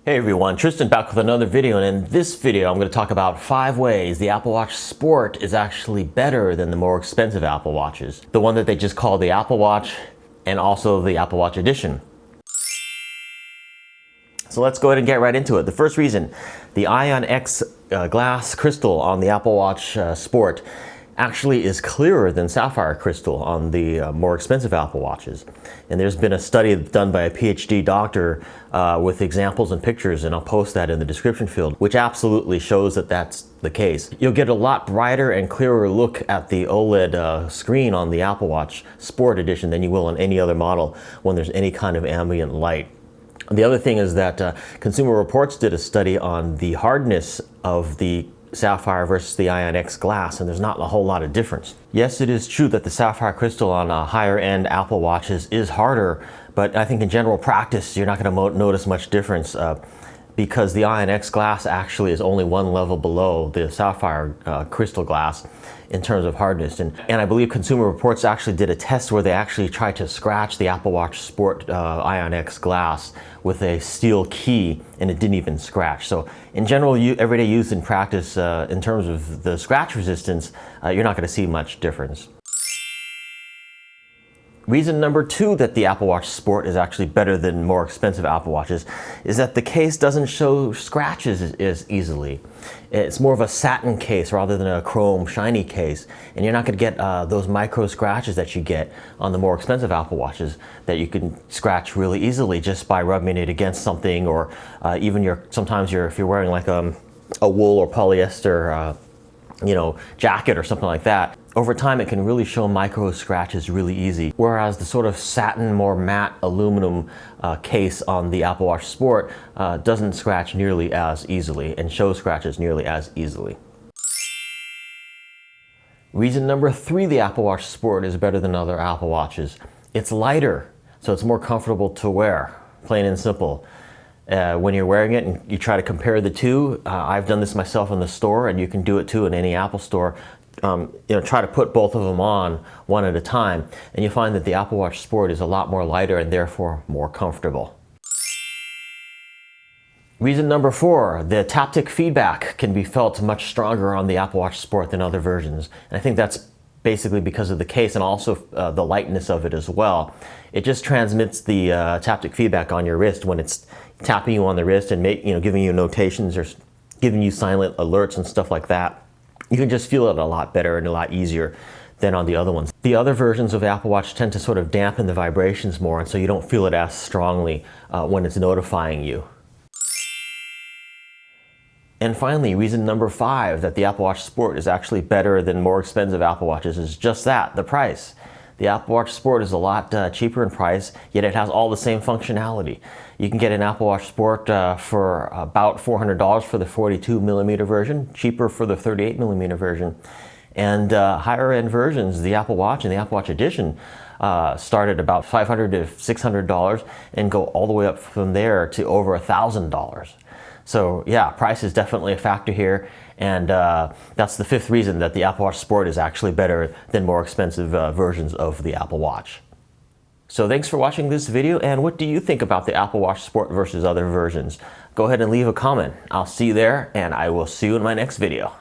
Hey everyone, Tristan back with another video, and in this video I'm going to talk about 5 ways the Apple Watch Sport is actually better than the more expensive Apple Watches. The one that they just call the Apple Watch and also the Apple Watch Edition. So let's go ahead and get right into it. The first reason, the Ion X glass crystal on the Apple Watch Sport actually is clearer than sapphire crystal on the more expensive Apple Watches. And there's been a study done by a PhD doctor with examples and pictures, and I'll post that in the description field, which absolutely shows that that's the case. You'll get a lot brighter and clearer look at the OLED screen on the Apple Watch Sport Edition than you will on any other model when there's any kind of ambient light. The other thing is that Consumer Reports did a study on the hardness of the sapphire versus the Ion X glass, and there's not a whole lot of difference. Yes, it is true that the sapphire crystal on higher end Apple Watches is harder, but I think in general practice you're not going to notice much difference because the Ion X glass actually is only one level below the sapphire crystal glass in terms of hardness. And I believe Consumer Reports actually did a test where they actually tried to scratch the Apple Watch Sport Ion X glass with a steel key, and it didn't even scratch. So in general, everyday use in practice, in terms of the scratch resistance, you're not going to see much difference. Reason number 2 that the Apple Watch Sport is actually better than more expensive Apple Watches is that the case doesn't show scratches as easily. It's more of a satin case rather than a chrome shiny case, and you're not going to get those micro scratches that you get on the more expensive Apple Watches that you can scratch really easily just by rubbing it against something, or even sometimes if you're wearing like a wool or polyester jacket or something like that. Over time, it can really show micro scratches really easy. Whereas the sort of satin, more matte aluminum case on the Apple Watch Sport doesn't scratch nearly as easily and show scratches nearly as easily. Reason number 3 the Apple Watch Sport is better than other Apple Watches. It's lighter, so it's more comfortable to wear, plain and simple. When you're wearing it and you try to compare the two, I've done this myself in the store, and you can do it too in any Apple store. Try to put both of them on one at a time, and you find that the Apple Watch Sport is a lot more lighter and therefore more comfortable. Reason number 4, the taptic feedback can be felt much stronger on the Apple Watch Sport than other versions. And I think that's basically because of the case and also the lightness of it as well. It just transmits the taptic feedback on your wrist when it's tapping you on the wrist and giving you notations or giving you silent alerts and stuff like that. You can just feel it a lot better and a lot easier than on the other ones. The other versions of the Apple Watch tend to sort of dampen the vibrations more, and so you don't feel it as strongly when it's notifying you. And finally, reason number 5 that the Apple Watch Sport is actually better than more expensive Apple Watches is just that, the price. The Apple Watch Sport is a lot cheaper in price, yet it has all the same functionality. You can get an Apple Watch Sport for about $400 for the 42mm version, cheaper for the 38mm version. And higher end versions, the Apple Watch and the Apple Watch Edition, start at about $500 to $600 and go all the way up from there to over $1,000. So yeah, price is definitely a factor here, and that's the 5th reason that the Apple Watch Sport is actually better than more expensive versions of the Apple Watch. So thanks for watching this video, and what do you think about the Apple Watch Sport versus other versions? Go ahead and leave a comment. I'll see you there, and I will see you in my next video.